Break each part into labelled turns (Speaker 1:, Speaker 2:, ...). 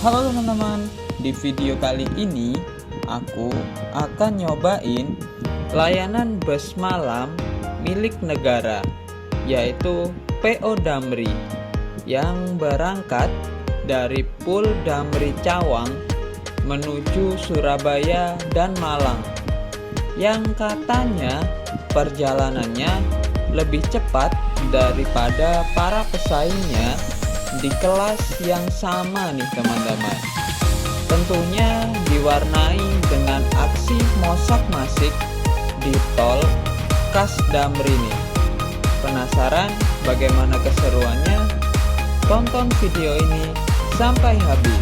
Speaker 1: Halo teman-teman, di video kali ini aku akan nyobain layanan bus malam milik negara, yaitu PO Damri, yang berangkat dari Pul Damri Cawang menuju Surabaya dan Malang, yang katanya perjalanannya lebih cepat daripada para pesaingnya di kelas yang sama nih teman-teman. Tentunya diwarnai dengan aksi mosak-masik di tol khas Damri nih. Penasaran bagaimana keseruannya? Tonton video ini sampai habis.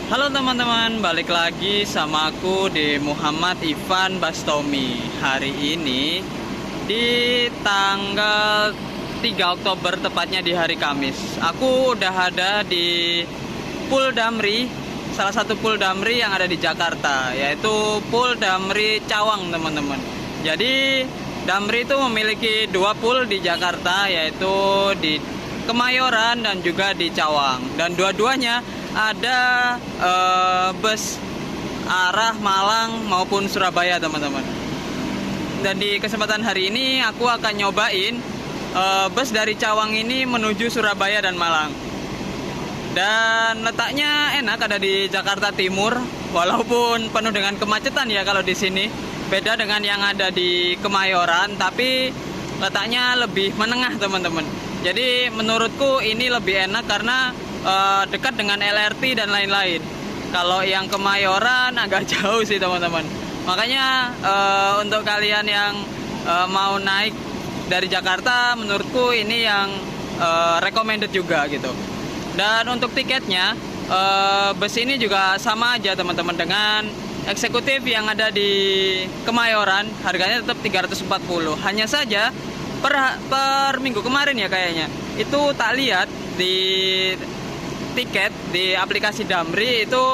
Speaker 1: Halo teman-teman, balik lagi sama aku di Muhammad Ivan Bastomi. Hari ini di tanggal 3 Oktober, tepatnya di hari Kamis. Aku udah ada di Pul Damri, salah satu Pul Damri yang ada di Jakarta, yaitu Pul Damri Cawang teman-teman. Jadi Damri itu memiliki dua pul di Jakarta, yaitu di Kemayoran dan juga di Cawang. Dan dua-duanya ada bus arah Malang maupun Surabaya teman-teman. Dan di kesempatan hari ini aku akan nyobain bus dari Cawang ini menuju Surabaya dan Malang. Dan letaknya enak, ada di Jakarta Timur, walaupun penuh dengan kemacetan ya kalau di sini. Beda dengan yang ada di Kemayoran, tapi letaknya lebih menengah teman-teman. Jadi menurutku ini lebih enak karena dekat dengan LRT dan lain-lain. Kalau yang Kemayoran agak jauh sih teman-teman. Makanya untuk kalian yang mau naik dari Jakarta, menurutku ini yang recommended juga gitu. Dan untuk tiketnya, bus ini juga sama aja teman-teman dengan eksekutif yang ada di Kemayoran. Harganya tetap 340. Hanya saja per minggu kemarin ya kayaknya, itu tak lihat di tiket di aplikasi Damri itu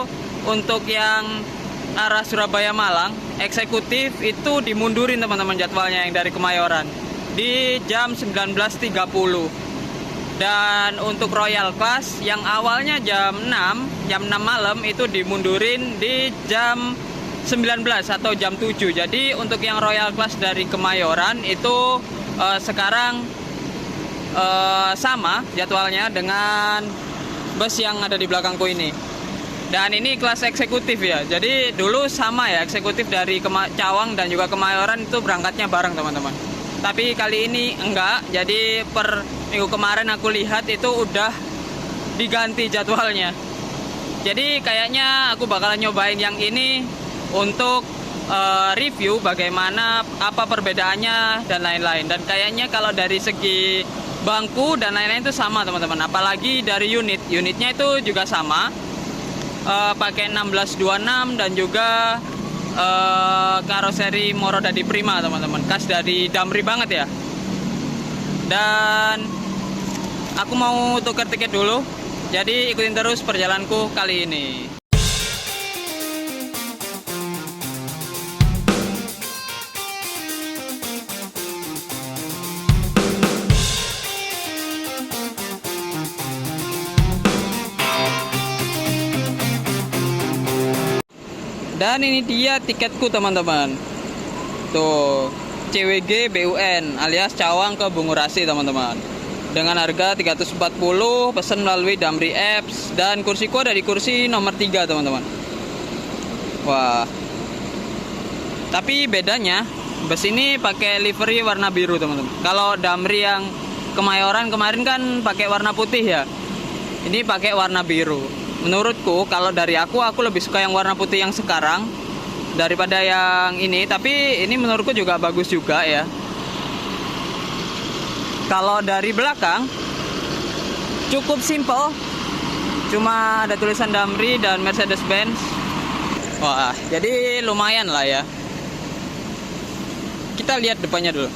Speaker 1: untuk yang arah Surabaya Malang eksekutif itu dimundurin teman-teman jadwalnya, yang dari Kemayoran di jam 19.30. Dan untuk Royal Class yang awalnya jam 6 malam itu dimundurin di jam 19 atau jam 7. Jadi untuk yang Royal Class dari Kemayoran itu sekarang sama jadwalnya dengan bus yang ada di belakangku ini. Dan ini kelas eksekutif ya. Jadi dulu sama ya, eksekutif dari Cawang dan juga Kemayoran itu berangkatnya bareng teman-teman. Tapi kali ini enggak. Jadi per minggu kemarin aku lihat itu udah diganti jadwalnya. Jadi kayaknya aku bakalan nyobain yang ini untuk review bagaimana, apa perbedaannya dan lain-lain. Dan kayaknya kalau dari segi bangku dan lain-lain itu sama teman-teman. Apalagi dari unitnya itu juga sama, pakai 1626 dan juga karoseri Morodadi Prima teman-teman, khas dari Damri banget ya. Dan aku mau tuker tiket dulu, jadi ikutin terus perjalananku kali ini. Dan ini dia tiketku teman-teman. Tuh, CWG BUN alias Cawang ke Bungurasi teman-teman. Dengan harga 340, pesan melalui Damri Apps, dan kursiku ada di kursi nomor 3 teman-teman. Wah. Tapi bedanya bus ini pakai livery warna biru teman-teman. Kalau Damri yang Kemayoran kemarin kan pakai warna putih ya. Ini pakai warna biru. Menurutku kalau dari aku lebih suka yang warna putih yang sekarang daripada yang ini. Tapi ini menurutku juga bagus juga ya. Kalau dari belakang cukup simple, cuma ada tulisan Damri dan Mercedes-Benz. Wah, jadi lumayan lah ya. kita lihat depannya dulu.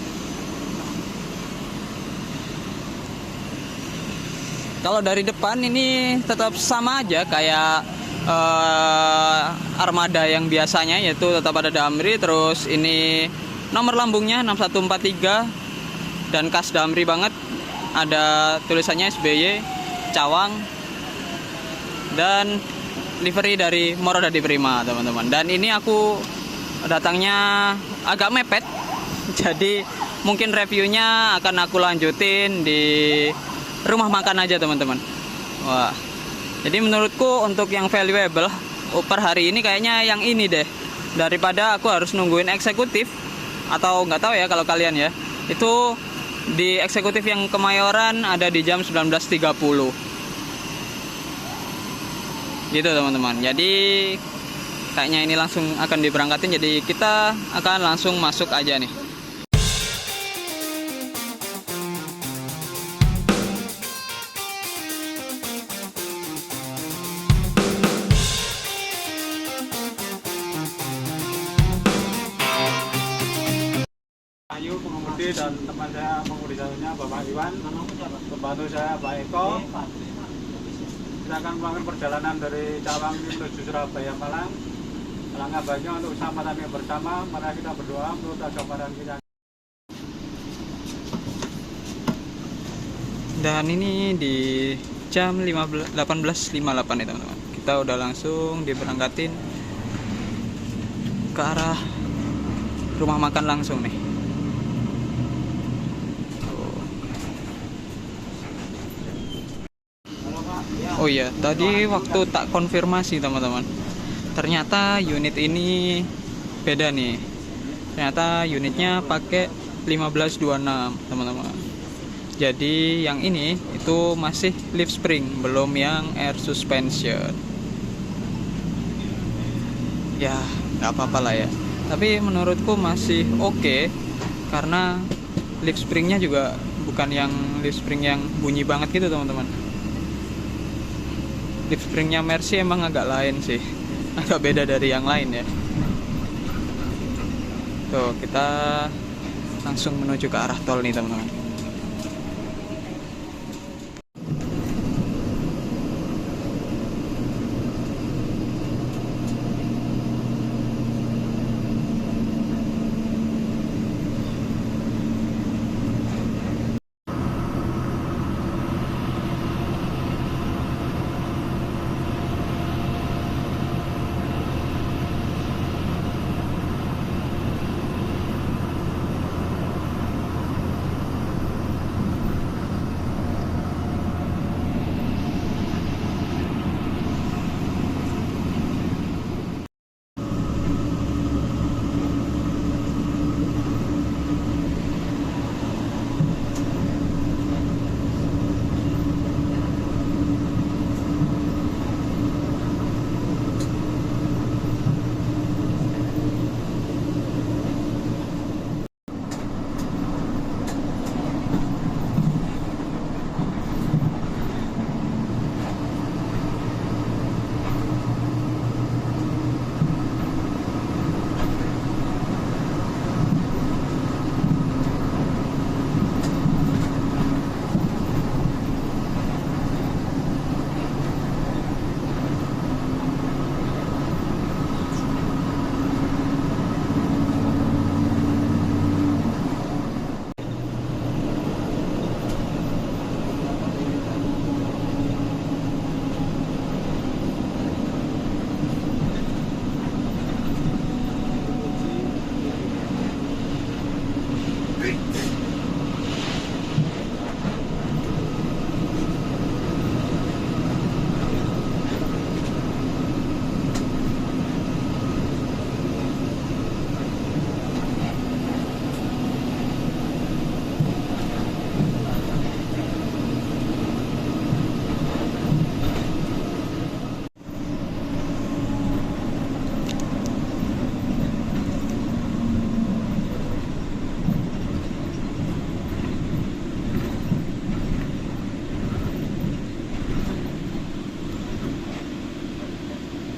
Speaker 1: Kalau dari depan ini tetap sama aja kayak armada yang biasanya, yaitu tetap ada Damri. Terus ini nomor lambungnya 6143 dan khas Damri banget. Ada tulisannya SBY Cawang dan livery dari Moradadi Prima, teman-teman. Dan ini aku datangnya agak mepet, jadi mungkin reviewnya akan aku lanjutin di rumah makan aja, teman-teman. Wah, jadi menurutku untuk yang valuable per hari ini kayaknya yang ini deh, daripada aku harus nungguin eksekutif. Atau nggak tahu ya kalau kalian ya, itu di eksekutif yang Kemayoran ada di jam 19.30 gitu, teman-teman. Jadi kayaknya ini langsung akan diberangkatin, jadi kita akan langsung masuk aja nih.
Speaker 2: Ayu pengemudi dan teman saya pengemudi satunya Bapak Iwan, pembantu saya Pak Eko. Kita akan melakukan perjalanan dari Cawang menuju Surabaya Malang. Alangkah baiknya untuk keselamatan yang bersama, mari kita berdoa menurut agama dan kita.
Speaker 1: Dan ini di jam 18.58 nih, teman-teman. Kita udah langsung diberangkatin ke arah rumah makan langsung nih. Oh iya, tadi waktu tak konfirmasi, teman-teman, ternyata unit ini beda nih. Ternyata unitnya pakai 1526, teman-teman. Jadi yang ini itu masih leaf spring, belum yang air suspension. Ya nggak apa-apa lah ya, tapi menurutku masih oke, karena leaf springnya juga bukan yang leaf spring yang bunyi banget gitu, teman-teman. Leaf springnya Mercy emang agak lain sih, agak beda dari yang lain ya. Tuh, kita langsung menuju ke arah tol nih, teman-teman.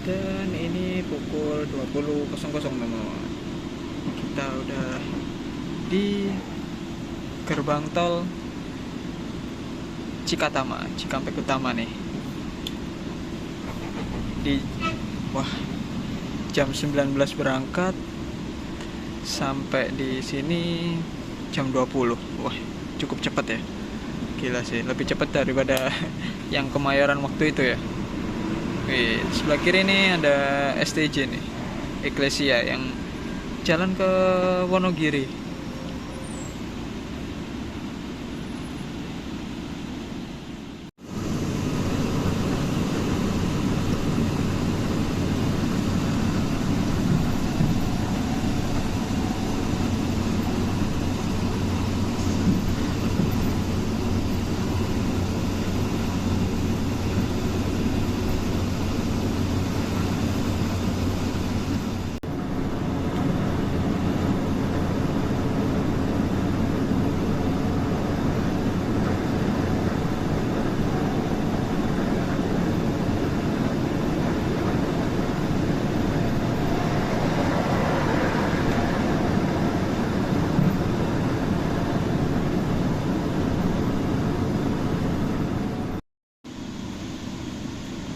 Speaker 1: Dan ini pukul 20.00, teman-teman. Kita udah di gerbang tol Cikatama, Cikampek Utama nih. Wah, jam 19 berangkat, sampai di sini jam 20. Wah, cukup cepat ya. Gila sih, lebih cepat daripada yang Kemayoran waktu itu ya. Wih, sebelah kiri nih ada STJ nih, Eklesia yang jalan ke Wonogiri.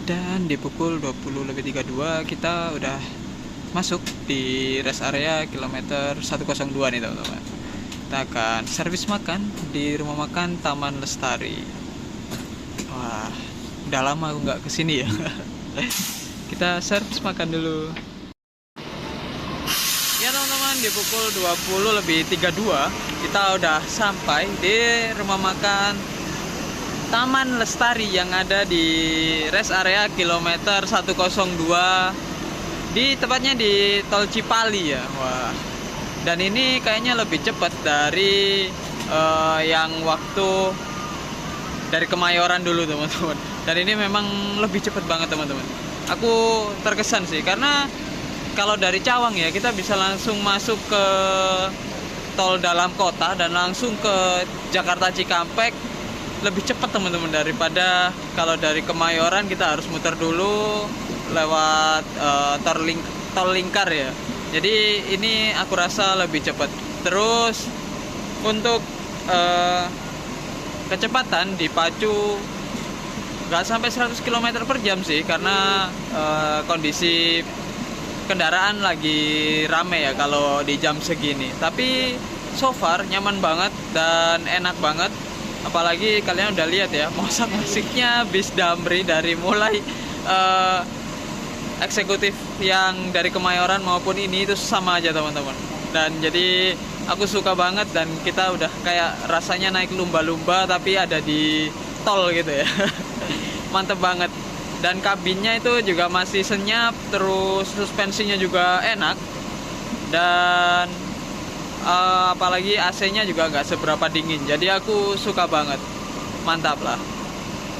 Speaker 1: Dan di pukul 20.32 kita udah masuk di rest area kilometer 102 nih teman-teman. Kita akan servis makan di rumah makan Taman Lestari. Wah, udah lama aku nggak kesini ya. Kita servis makan dulu. Ya teman-teman, di pukul 20.32 kita udah sampai di rumah makan Taman Lestari yang ada di rest area kilometer 102, di tepatnya di Tol Cipali ya. Wah. Dan ini kayaknya lebih cepat dari yang waktu dari Kemayoran dulu teman-teman. Dan ini memang lebih cepat banget teman-teman. Aku terkesan sih karena kalau dari Cawang ya kita bisa langsung masuk ke tol dalam kota dan langsung ke Jakarta Cikampek lebih cepat teman-teman, daripada kalau dari Kemayoran kita harus muter dulu lewat tol lingkar ya. Jadi ini aku rasa lebih cepat. Terus untuk kecepatan dipacu nggak sampai 100 km per jam sih, karena kondisi kendaraan lagi rame ya kalau di jam segini. Tapi so far nyaman banget dan enak banget. Apalagi kalian udah lihat ya mosak-masiknya bis Damri dari mulai eksekutif yang dari Kemayoran maupun ini itu sama aja teman-teman. Dan jadi aku suka banget dan kita udah kayak rasanya naik lumba-lumba tapi ada di tol gitu ya. Mantep banget. Dan kabinnya itu juga masih senyap, terus suspensinya juga enak. Dan apalagi AC-nya juga nggak seberapa dingin, jadi aku suka banget, mantap lah.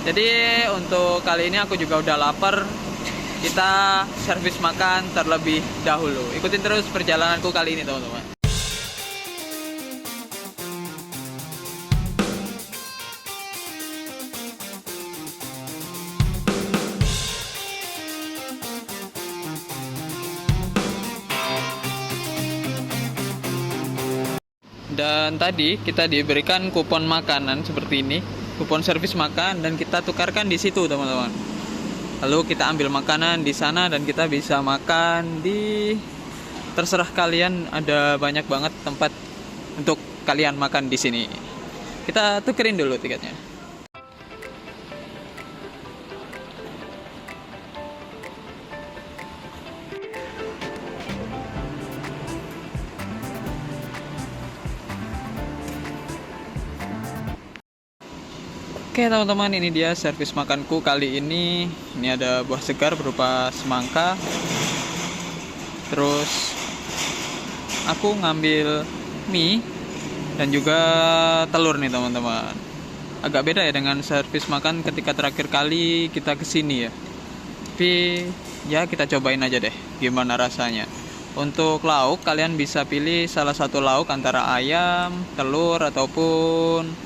Speaker 1: Jadi untuk kali ini aku juga udah lapar, kita servis makan terlebih dahulu. Ikutin terus perjalananku kali ini teman-teman. Dan tadi kita diberikan kupon makanan seperti ini, kupon servis makan, dan kita tukarkan di situ teman-teman. Lalu kita ambil makanan di sana dan kita bisa makan di, terserah kalian, ada banyak banget tempat untuk kalian makan di sini. Kita tukerin dulu tiketnya. Oke teman-teman, ini dia servis makanku kali ini. Ini ada buah segar berupa semangka. Terus aku ngambil mie dan juga telur nih teman-teman. Agak beda ya dengan servis makan ketika terakhir kali kita kesini ya. Tapi ya kita cobain aja deh gimana rasanya. Untuk lauk kalian bisa pilih salah satu lauk antara ayam, telur, ataupun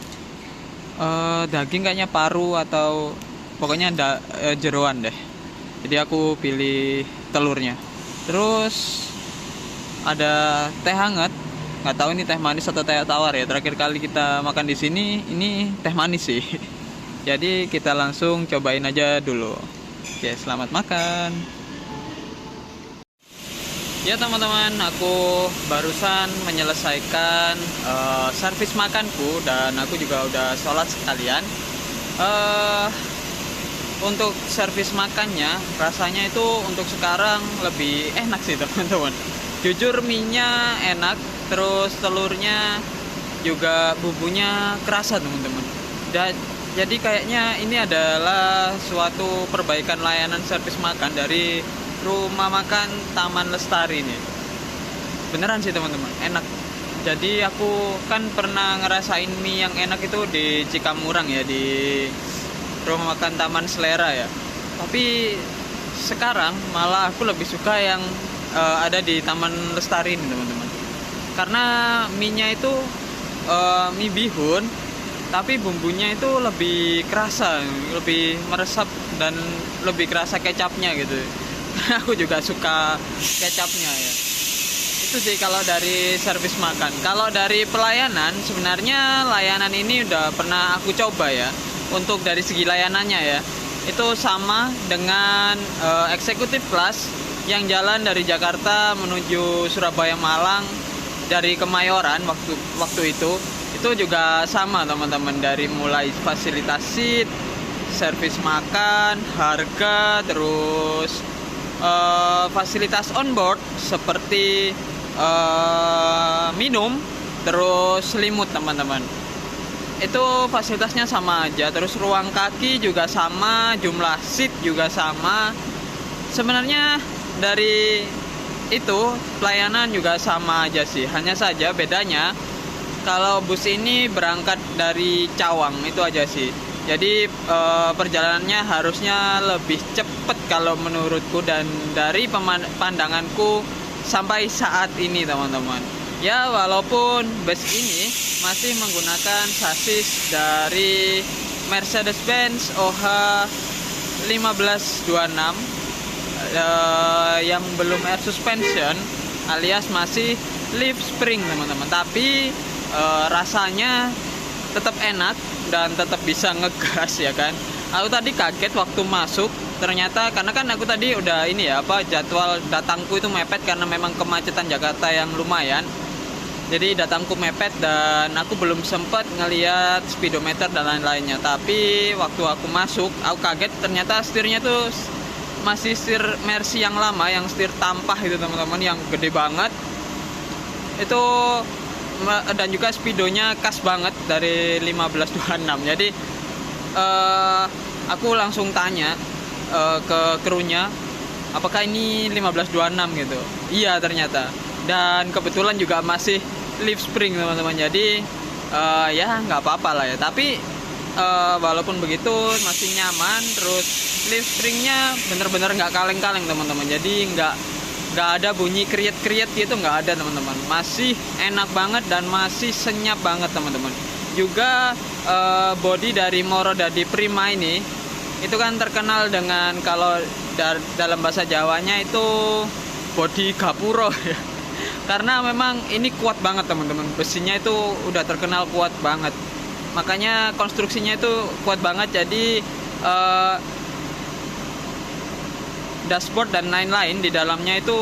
Speaker 1: daging, kayaknya paru atau pokoknya jeroan deh. Jadi aku pilih telurnya. Terus ada teh hangat nggak tahu ini teh manis atau teh tawar ya. Terakhir kali kita makan di sini ini teh manis sih. Jadi kita langsung cobain aja dulu. Oke, selamat makan. Ya teman-teman, aku barusan menyelesaikan servis makanku dan aku juga udah sholat sekalian. Untuk servis makannya rasanya itu untuk sekarang lebih enak sih teman-teman. Jujur mie-nya enak, terus telurnya juga bumbunya kerasa teman-teman. Dan jadi kayaknya ini adalah suatu perbaikan layanan servis makan dari rumah makan Taman Lestari ini. Beneran sih teman-teman, enak. Jadi aku kan pernah ngerasain mie yang enak itu di Cikamurang ya, di rumah makan Taman Selera ya. Tapi sekarang malah aku lebih suka yang ada di Taman Lestari ini teman-teman. Karena mie-nya itu mie bihun, tapi bumbunya itu lebih kerasa, lebih meresap dan lebih kerasa kecapnya gitu. Aku juga suka kecapnya ya. Itu sih kalau dari servis makan. Kalau dari pelayanan, sebenarnya layanan ini udah pernah aku coba ya. Untuk dari segi layanannya ya, itu sama dengan eksekutif kelas yang jalan dari Jakarta menuju Surabaya Malang dari Kemayoran waktu itu juga sama teman-teman, dari mulai fasilitas seat, servis makan, harga, terus fasilitas onboard seperti minum, terus selimut teman-teman. Itu fasilitasnya sama aja, terus ruang kaki juga sama, jumlah seat juga sama. Sebenarnya dari itu pelayanan juga sama aja sih, hanya saja bedanya kalau bus ini berangkat dari Cawang, itu aja sih. Jadi perjalanannya harusnya lebih cepat kalau menurutku dan dari pandanganku sampai saat ini teman-teman. Ya walaupun bus ini masih menggunakan sasis dari Mercedes-Benz OH 1526 yang belum air suspension alias masih leaf spring teman-teman. Tapi rasanya tetap enak dan tetap bisa ngegas ya kan. Aku tadi kaget waktu masuk, ternyata karena kan aku tadi udah jadwal datangku itu mepet karena memang kemacetan Jakarta yang lumayan. Jadi datangku mepet dan aku belum sempat ngelihat speedometer dan lain-lainnya. Tapi waktu aku masuk, aku kaget ternyata setirnya tuh masih setir Mercy yang lama, yang setir tampah itu teman-teman, yang gede banget. Itu dan juga speedonya khas banget dari 1526. Jadi aku langsung tanya ke krunya, apakah ini 1526 gitu. Iya ternyata. Dan kebetulan juga masih leaf spring teman-teman. Jadi ya nggak apa-apa lah ya. Tapi walaupun begitu masih nyaman. Terus leaf springnya bener-bener nggak kaleng-kaleng teman-teman. Jadi nggak ada bunyi kriet-kriet gitu, nggak ada teman-teman. Masih enak banget dan masih senyap banget teman-teman. Juga body dari Moro Dadi Prima ini itu kan terkenal dengan, kalau dalam bahasa Jawanya itu body gapuro ya. Karena memang ini kuat banget teman-teman. Besinya itu udah terkenal kuat banget. Makanya konstruksinya itu kuat banget. Jadi dashboard dan lain-lain di dalamnya itu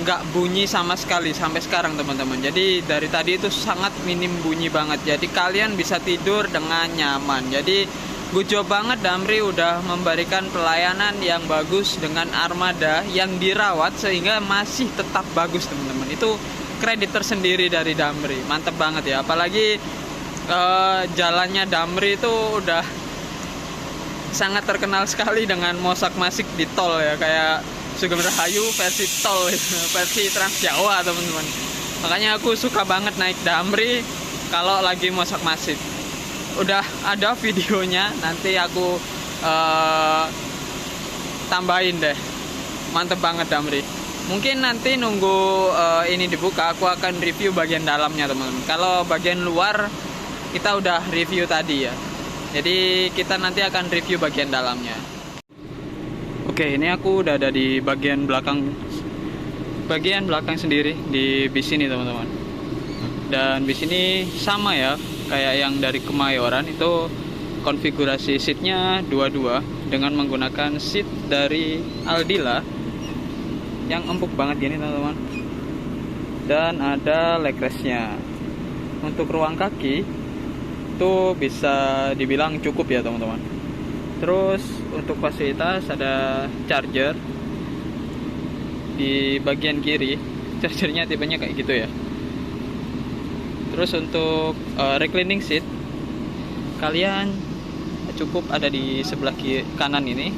Speaker 1: nggak bunyi sama sekali sampai sekarang teman-teman. Jadi dari tadi itu sangat minim bunyi banget. Jadi kalian bisa tidur dengan nyaman. Jadi Gujo banget Damri udah memberikan pelayanan yang bagus dengan armada yang dirawat sehingga masih tetap bagus teman-teman. Itu kredit tersendiri dari Damri, mantep banget ya. Apalagi jalannya Damri itu udah sangat terkenal sekali dengan mosak-masik di tol ya, kayak Sugeng Rahayu versi tol versi Trans Jawa teman-teman. Makanya aku suka banget naik Damri kalau lagi mosak-masik. Udah ada videonya, nanti aku tambahin deh. Mantep banget Damri. Mungkin nanti nunggu ini dibuka, aku akan review bagian dalamnya teman-teman. Kalau bagian luar kita udah review tadi ya. Jadi kita nanti akan review bagian dalamnya. Oke, ini aku udah ada di bagian belakang bagian belakang sendiri di bis ini teman-teman. Dan bis ini sama ya kayak yang dari Kemayoran, itu konfigurasi seatnya dua-dua dengan menggunakan seat dari Aldila yang empuk banget gini teman-teman. Dan ada leg restnya. Untuk ruang kaki itu bisa dibilang cukup ya teman-teman. Terus untuk fasilitas ada charger di bagian kiri, chargernya tipenya kayak gitu ya. Terus untuk reclining seat kalian cukup ada di sebelah kanan ini,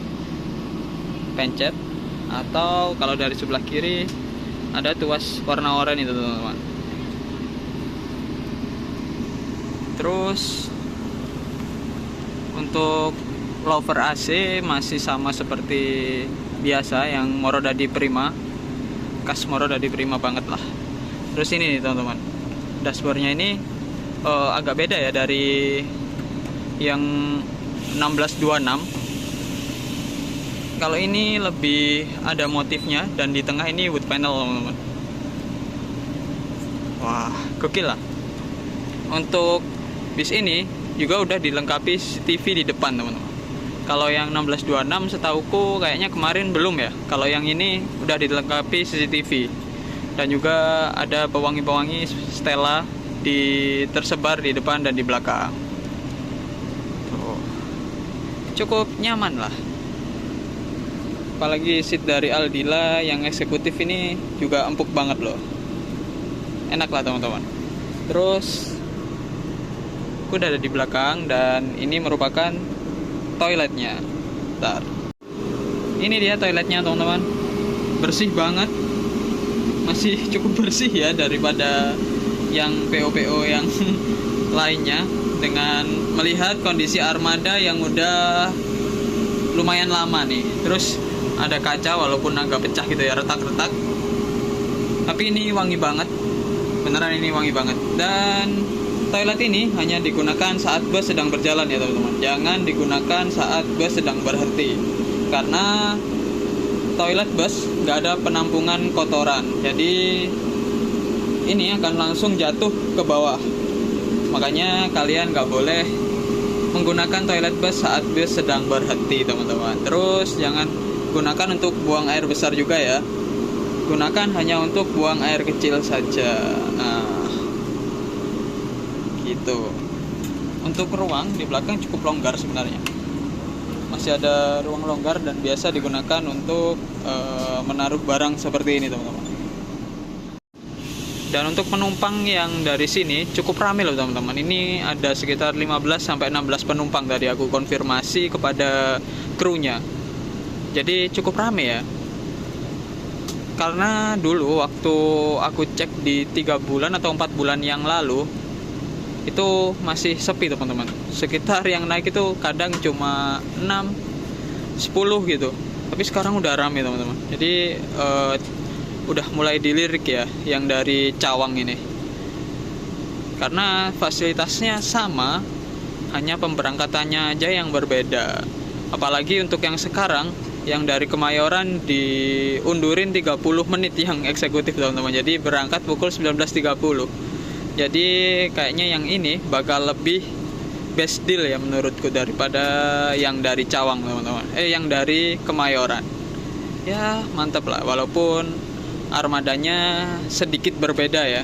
Speaker 1: pencet, atau kalau dari sebelah kiri ada tuas warna oranye itu teman-teman. Terus untuk lover AC masih sama seperti biasa yang Morodadi Prima, khas Morodadi Prima banget lah. Terus ini nih teman-teman, dashboardnya ini agak beda ya dari yang 1626. Kalau ini lebih ada motifnya dan di tengah ini wood panel teman-teman. Wah, gokil lah. Untuk bis ini juga udah dilengkapi CCTV di depan teman-teman. Kalau yang 1626 setauku kayaknya kemarin belum ya. Kalau yang ini udah dilengkapi CCTV. Dan juga ada pewangi-pewangi Stella tersebar di depan dan di belakang. Tuh. Cukup nyaman lah. Apalagi seat dari Aldila yang eksekutif ini juga empuk banget loh. Enak lah teman-teman. Terus aku udah ada di belakang dan ini merupakan toiletnya. Bentar. Ini dia toiletnya teman-teman. Bersih banget. Masih cukup bersih ya daripada yang PO-PO yang lainnya, dengan melihat kondisi armada yang udah lumayan lama nih. Terus ada kaca walaupun agak pecah gitu ya, retak-retak. Tapi ini wangi banget. Beneran ini wangi banget. Dan toilet ini hanya digunakan saat bus sedang berjalan ya teman-teman. Jangan digunakan saat bus sedang berhenti. Karena toilet bus nggak ada penampungan kotoran. Jadi ini akan langsung jatuh ke bawah. Makanya kalian nggak boleh menggunakan toilet bus saat bus sedang berhenti teman-teman. Terus jangan gunakan untuk buang air besar juga ya. Gunakan hanya untuk buang air kecil saja. Nah, gitu. Untuk ruang di belakang cukup longgar sebenarnya. Masih ada ruang longgar dan biasa digunakan untuk menaruh barang seperti ini teman-teman. Dan untuk penumpang yang dari sini cukup ramai loh teman-teman. Ini ada sekitar 15 sampai 16 penumpang tadi aku konfirmasi kepada krunya. Jadi cukup ramai ya. Karena dulu waktu aku cek di 3 bulan atau 4 bulan yang lalu itu masih sepi teman-teman. Sekitar yang naik itu kadang cuma 6, 10 gitu. Tapi sekarang udah ramai teman-teman. Jadi udah mulai dilirik ya yang dari Cawang ini. Karena fasilitasnya sama, hanya pemberangkatannya aja yang berbeda. Apalagi untuk yang sekarang, yang dari Kemayoran diundurin 30 menit yang eksekutif teman-teman. Jadi berangkat pukul 19.30. Jadi kayaknya yang ini bakal lebih best deal ya menurutku daripada yang dari Cawang teman-teman. Yang dari Kemayoran. Ya mantap lah, walaupun armadanya sedikit berbeda ya.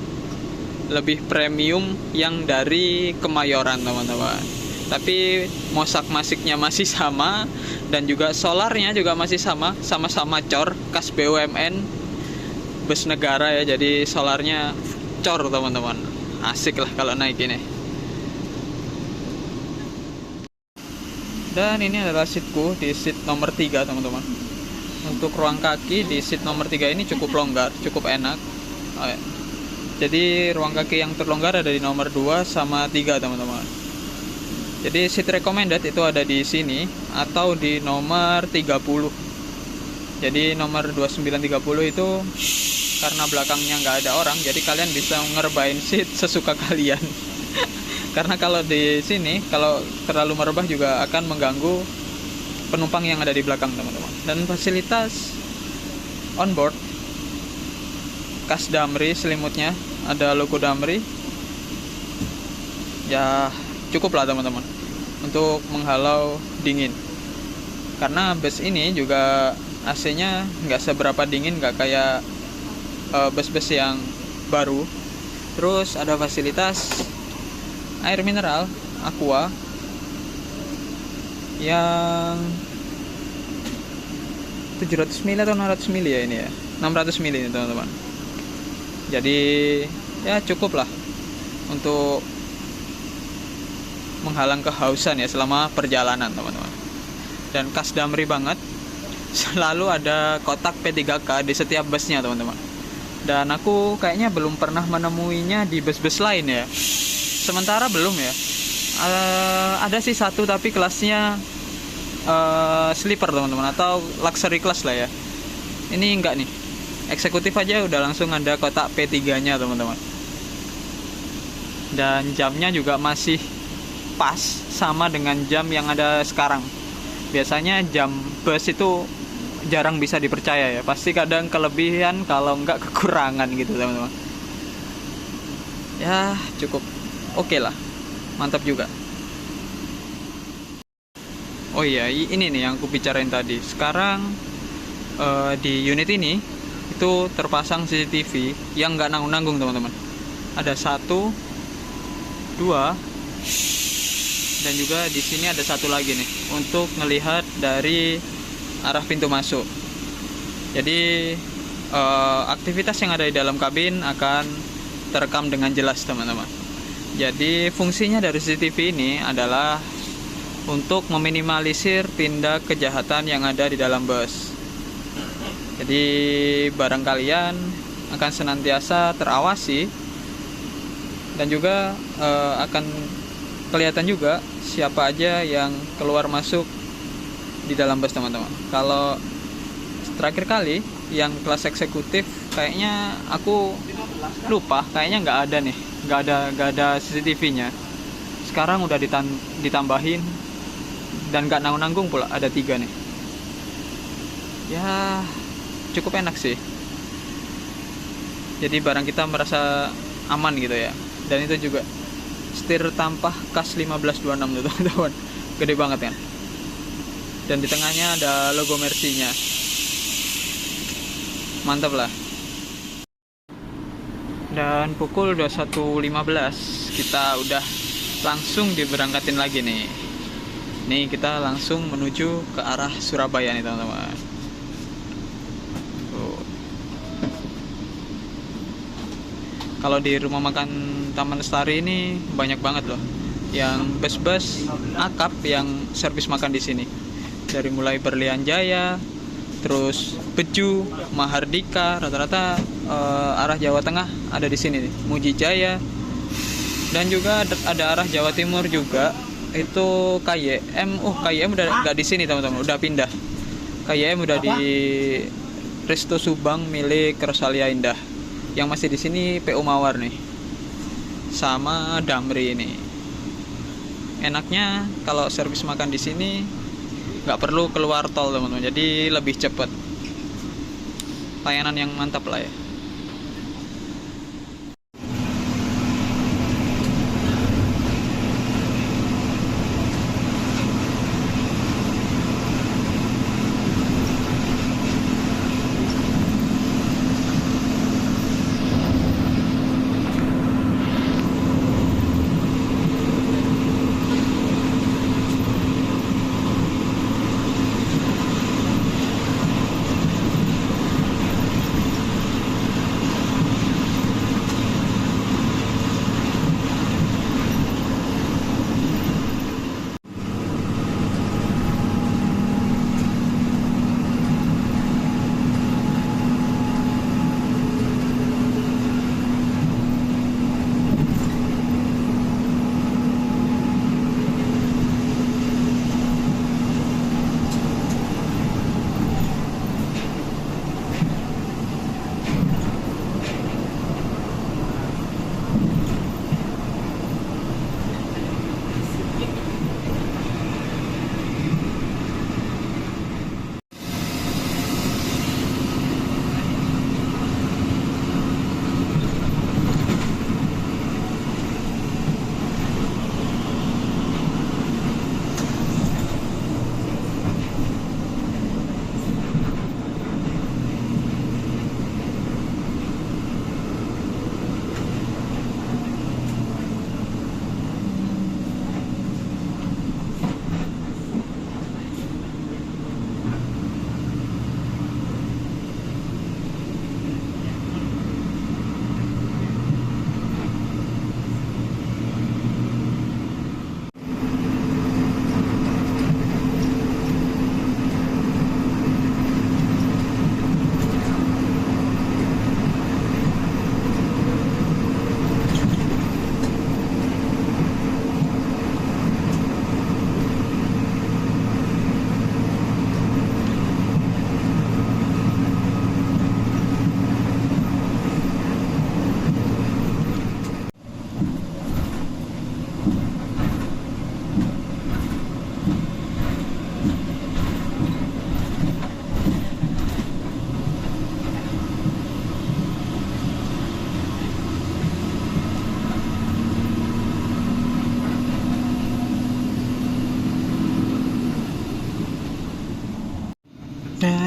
Speaker 1: Lebih premium yang dari Kemayoran teman-teman. Tapi mosak masiknya masih sama. Dan juga solarnya juga masih sama. Sama-sama cor, khas BUMN, bus negara ya. Jadi solarnya cor teman-teman. Asik lah kalau naik ini. Dan ini adalah seatku di seat nomor 3 teman-teman. Untuk ruang kaki di seat nomor 3 ini cukup longgar, cukup enak. Jadi ruang kaki yang terlonggar ada di nomor 2 sama 3 teman-teman. Jadi seat recommended itu ada di sini atau di nomor 30. Jadi nomor 2930 itu karena belakangnya nggak ada orang, jadi kalian bisa ngerebahin seat sesuka kalian. Karena kalau di sini kalau terlalu merebah juga akan mengganggu penumpang yang ada di belakang teman-teman. Dan fasilitas on board khas Damri, selimutnya ada logo Damri. Ya cukup lah teman-teman untuk menghalau dingin, karena bus ini juga AC-nya nggak seberapa dingin, nggak kayak bus-bus yang baru. Terus ada fasilitas air mineral Aqua yang 700 ml atau 600 ml ya ini ya, 600 ml ini teman-teman. Jadi ya cukup lah untuk menghalang kehausan ya selama perjalanan teman-teman. Dan khas Damri banget, selalu ada kotak P3K di setiap busnya teman-teman. Dan aku kayaknya belum pernah menemuinya di bus-bus lain ya. Sementara belum ya. Ada sih satu tapi kelasnya sleeper teman-teman, atau luxury class lah ya. Ini enggak nih, eksekutif aja udah langsung ada kotak P3 nya teman-teman. Dan jamnya juga masih pas sama dengan jam yang ada sekarang. Biasanya jam bus itu jarang bisa dipercaya ya, pasti kadang kelebihan kalau enggak kekurangan gitu teman-teman. Ya cukup oke lah, mantap juga. Oh iya, ini nih yang aku bicarain tadi. Sekarang di unit ini itu terpasang CCTV yang nggak nanggung-nanggung teman-teman. Ada 1, 2, dan juga di sini ada satu lagi nih untuk ngelihat dari arah pintu masuk. Jadi aktivitas yang ada di dalam kabin akan terekam dengan jelas teman-teman. Jadi fungsinya dari CCTV ini adalah untuk meminimalisir tindak kejahatan yang ada di dalam bus. Jadi barang kalian akan senantiasa terawasi, dan juga akan kelihatan juga siapa aja yang keluar masuk di dalam bus teman-teman. Kalau terakhir kali yang kelas eksekutif kayaknya aku lupa, kayaknya nggak ada CCTV-nya. Sekarang udah ditambahin dan nggak nanggung pula, ada 3 nih. Ya cukup enak sih. Jadi barang kita merasa aman gitu ya. Dan itu juga setir tampah KAS 1526 tuh teman-teman, gede banget kan. Dan di tengahnya ada logo Mercy-nya, mantap lah. Dan pukul 21.15 kita udah langsung diberangkatin lagi nih. Nih kita langsung menuju ke arah Surabaya nih teman-teman. Kalau di rumah makan Taman Lestari ini banyak banget loh yang bus-bus akap yang servis makan di sini. Dari mulai Berlian Jaya, terus Beju, Mahardika, rata-rata arah Jawa Tengah ada di sini nih. Muji Jaya, dan juga ada arah Jawa Timur juga. Itu KYM, KYM udah nggak di sini teman-teman, udah pindah. KYM udah di Resto Subang milik Rosalia Indah. Yang masih di sini PO Mawar nih, sama Damri ini. Enaknya kalau servis makan di sini nggak perlu keluar tol teman-teman, jadi lebih cepat. Layanan yang mantap lah ya.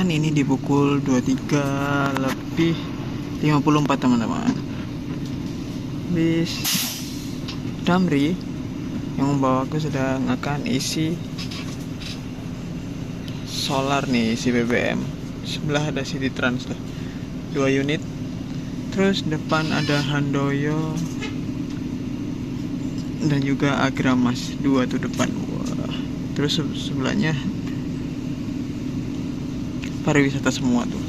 Speaker 1: teman-teman, ini di pukul 23 lebih 54 teman-teman. Bis Damri yang membawaku sedang akan isi solar nih, isi BBM. Sebelah ada City Trans tuh, 2 unit. Terus depan ada Handoyo dan juga Agramas, 2 tuh depan. Wah. Terus sebelahnya pariwisata semua tuh.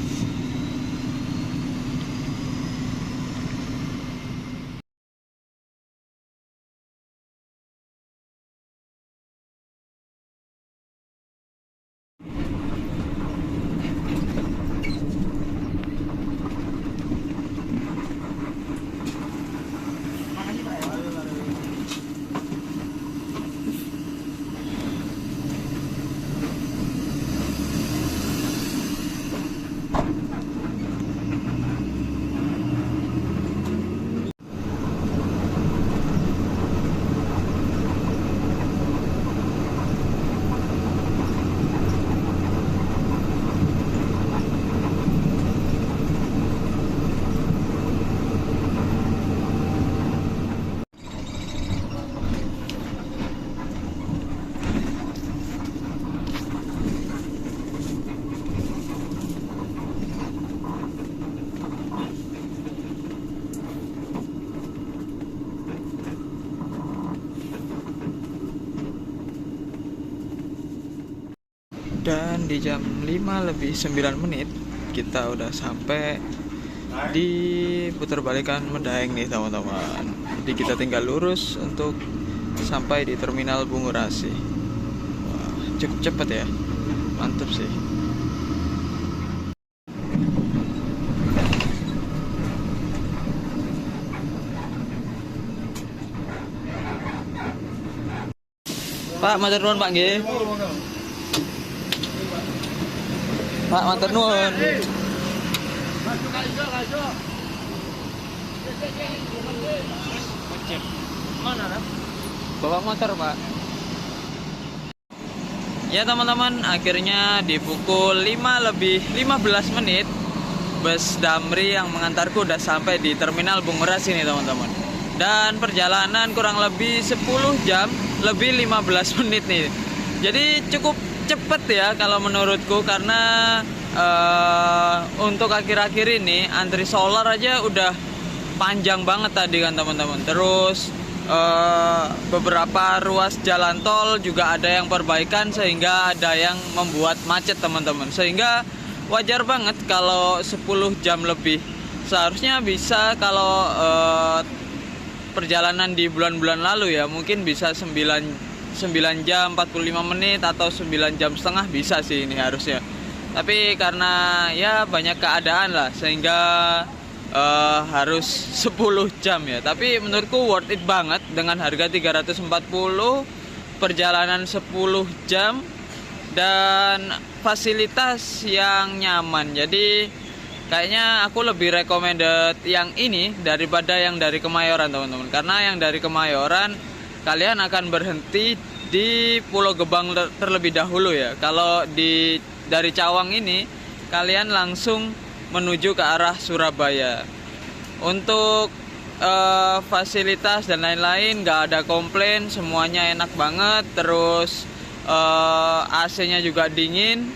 Speaker 1: Dan di jam 5 lebih 9 menit kita udah sampai di putar balikan Medaeng nih teman-teman. Jadi kita tinggal lurus untuk sampai di terminal Bungurasi. Wah, cukup cepat ya, mantap sih. Pak, matur nuwun Pak nggih. Pak, matur nuwun. Bawa motor, Pak. Ya teman-teman, akhirnya di pukul 5 lebih 15 menit bus Damri yang mengantarku udah sampai di terminal Bungurasi nih teman-teman. Dan perjalanan kurang lebih 10 jam lebih 15 menit nih. Jadi cukup cepet ya kalau menurutku, karena untuk akhir-akhir ini antri solar aja udah panjang banget tadi kan teman-teman. Terus beberapa ruas jalan tol juga ada yang perbaikan sehingga ada yang membuat macet teman-teman. Sehingga wajar banget kalau 10 jam lebih. Seharusnya bisa kalau perjalanan di bulan-bulan lalu ya mungkin bisa 9 jam 45 menit atau 9 jam setengah bisa sih ini harusnya. Tapi karena ya banyak keadaan lah sehingga harus 10 jam ya. Tapi menurutku worth it banget dengan harga 340, perjalanan 10 jam dan fasilitas yang nyaman. Jadi kayaknya aku lebih recommended yang ini daripada yang dari Kemayoran teman-teman. Karena yang dari Kemayoran kalian akan berhenti di Pulau Gebang terlebih dahulu ya. Kalau dari Cawang ini kalian langsung menuju ke arah Surabaya. Untuk fasilitas dan lain-lain nggak ada komplain, semuanya enak banget. Terus AC-nya juga dingin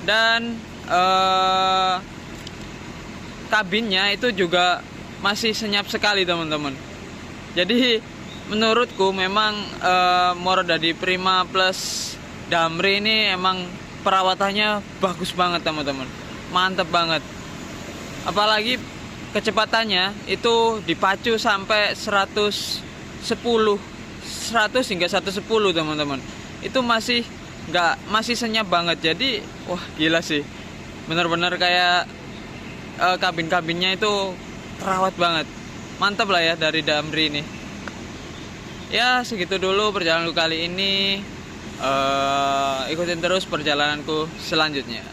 Speaker 1: dan kabinnya itu juga masih senyap sekali teman-teman. Jadi menurutku memang Moradadi Prima plus Damri ini emang perawatannya bagus banget teman-teman, mantep banget. Apalagi kecepatannya itu dipacu sampai 100 hingga 110 teman-teman. Itu masih senyap banget. Jadi wah gila sih, bener-bener kayak kabin-kabinnya itu terawat banget. Mantap lah ya dari Damri ini. Ya segitu dulu perjalananku kali ini. Ikutin terus perjalananku selanjutnya.